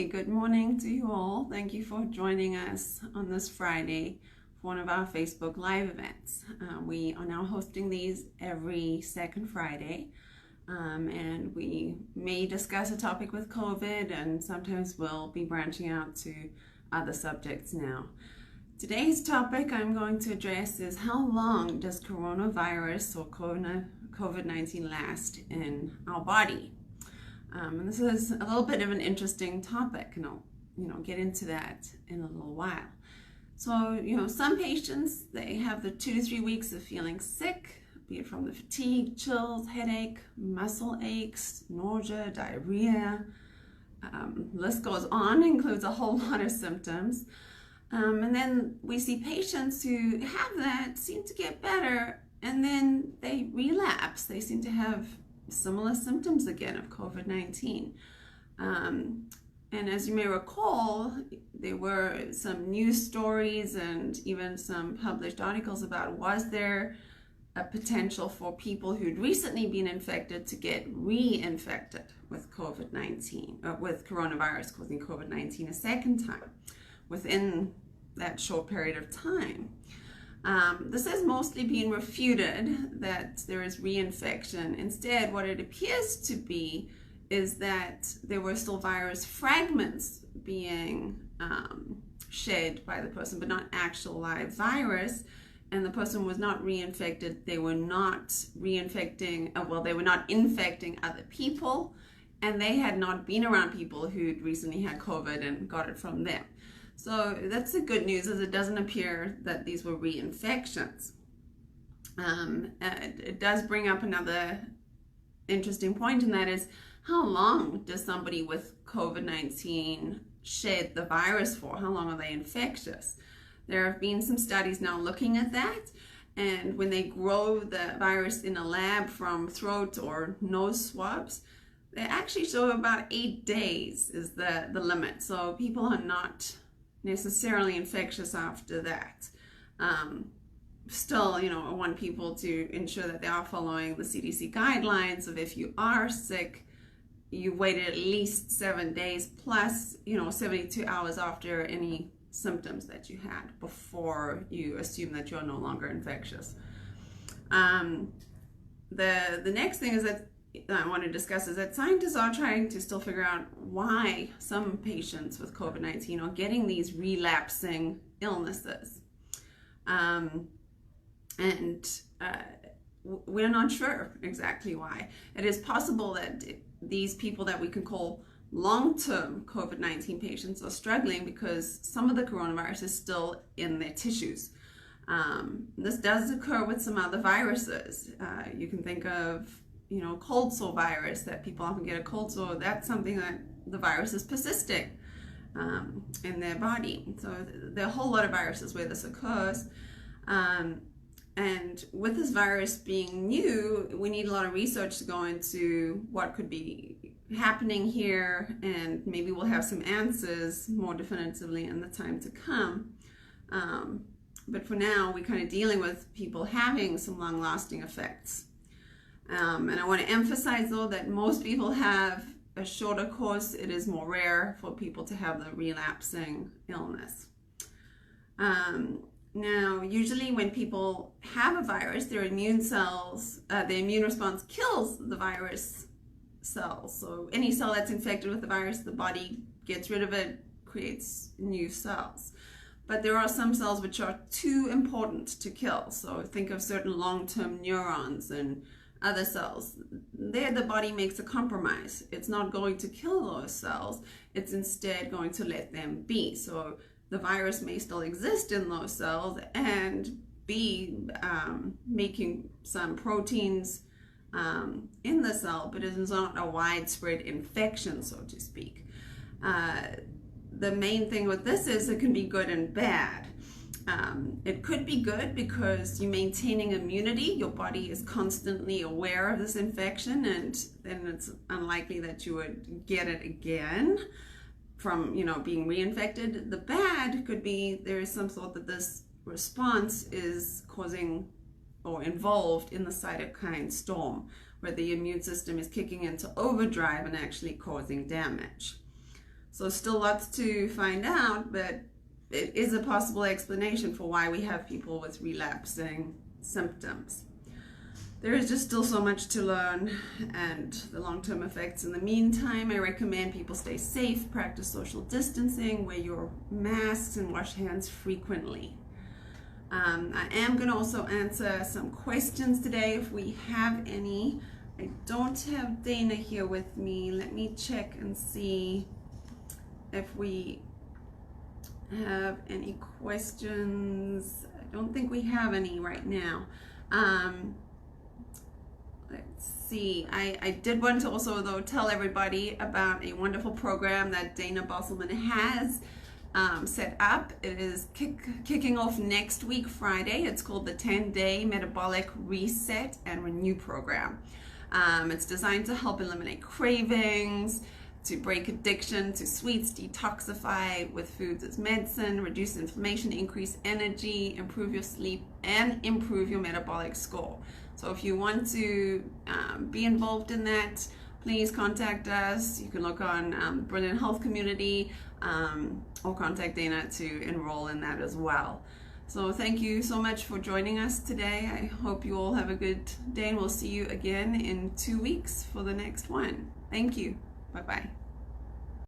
Hi, good morning to you all. Thank you for joining us on this Friday for one of our Facebook Live events. We are now hosting these every second Friday, and we may discuss a topic with COVID, and sometimes we'll be branching out to other subjects now. Today's topic I'm going to address is how long does coronavirus or COVID-19 last in our body? And this is a little bit of an interesting topic, and I'll get into that in a little while. So, some patients, they have the 2 to 3 weeks of feeling sick, be it from the fatigue, chills, headache, muscle aches, nausea, diarrhea. List goes on, includes a whole lot of symptoms. And then we see patients who have that seem to get better, and then they relapse. They seem to have similar symptoms again of COVID-19. And as you may recall, there were some news stories and even some published articles about was there a potential for people who'd recently been infected to get reinfected with COVID-19, with coronavirus causing COVID-19 a second time within that short period of time. This has mostly been refuted that there is reinfection. Instead, what it appears to be is that there were still virus fragments being shed by the person, but not actual live virus. And the person was not reinfected. They were not reinfecting, they were not infecting other people, and they had not been around people who'd recently had COVID and got it from them. So that's the good news, is it doesn't appear that these were reinfections. It does bring up another interesting point, and that is, how long does somebody with COVID-19 shed the virus for? How long are they infectious? There have been some studies now looking at that, and when they grow the virus in a lab from throat or nose swabs, they actually show about 8 days is the limit. So people are not necessarily infectious after that. Still, I want people to ensure that they are following the CDC guidelines of, if you are sick, you waited at least 7 days plus, 72 hours after any symptoms that you had before you assume that you're no longer infectious. The next thing is that I want to discuss is that scientists are trying to still figure out why some patients with COVID-19 are getting these relapsing illnesses. We're not sure exactly why. It is possible that these people that we can call long-term COVID-19 patients are struggling because some of the coronavirus is still in their tissues. This does occur with some other viruses. You can think of cold sore virus, that people often get a cold sore. That's something that the virus is persisting in their body. So there are a whole lot of viruses where this occurs. And with this virus being new, we need a lot of research to go into what could be happening here, and maybe we'll have some answers more definitively in the time to come. But for now, we're kind of dealing with people having some long-lasting effects. And I want to emphasize, though, that most people have a shorter course. It is more rare for people to have the relapsing illness. Now, usually when people have a virus, their immune cells, the immune response kills the virus cells. So any cell that's infected with the virus, the body gets rid of it, creates new cells. But there are some cells which are too important to kill. So think of certain long-term neurons and other cells. There the body makes a compromise. It's not going to kill those cells. It's instead going to let them be. So the virus may still exist in those cells and be making some proteins in the cell, but it is not a widespread infection, so to speak. The main thing with this is it can be good and bad. It could be good because you're maintaining immunity. Your body is constantly aware of this infection, and then it's unlikely that you would get it again from being reinfected. The bad could be there is some thought that this response is causing or involved in the cytokine storm, where the immune system is kicking into overdrive and actually causing damage. So still lots to find out, but it is a possible explanation for why we have people with relapsing symptoms. There is just still so much to learn and the long-term effects. In the meantime, I recommend people stay safe, practice social distancing, wear your masks, and wash hands frequently. I am going to also answer some questions today if we have any. I don't have Dana here with me. Let me check and see if we have any questions. I don't think we have any right now. Let's see. I did want to also, though, tell everybody about a wonderful program that Dana Bosselman has set up. It is kicking off next week, Friday. It's called the 10-Day Metabolic Reset and Renew Program. It's designed to help eliminate cravings, to break addiction to sweets, detoxify with foods as medicine, reduce inflammation, increase energy, improve your sleep, and improve your metabolic score. So if you want to be involved in that, please contact us. You can look on Brilliant Health Community or contact Dana to enroll in that as well. So thank you so much for joining us today. I hope you all have a good day, and we'll see you again in 2 weeks for the next one. Thank you. Bye-bye.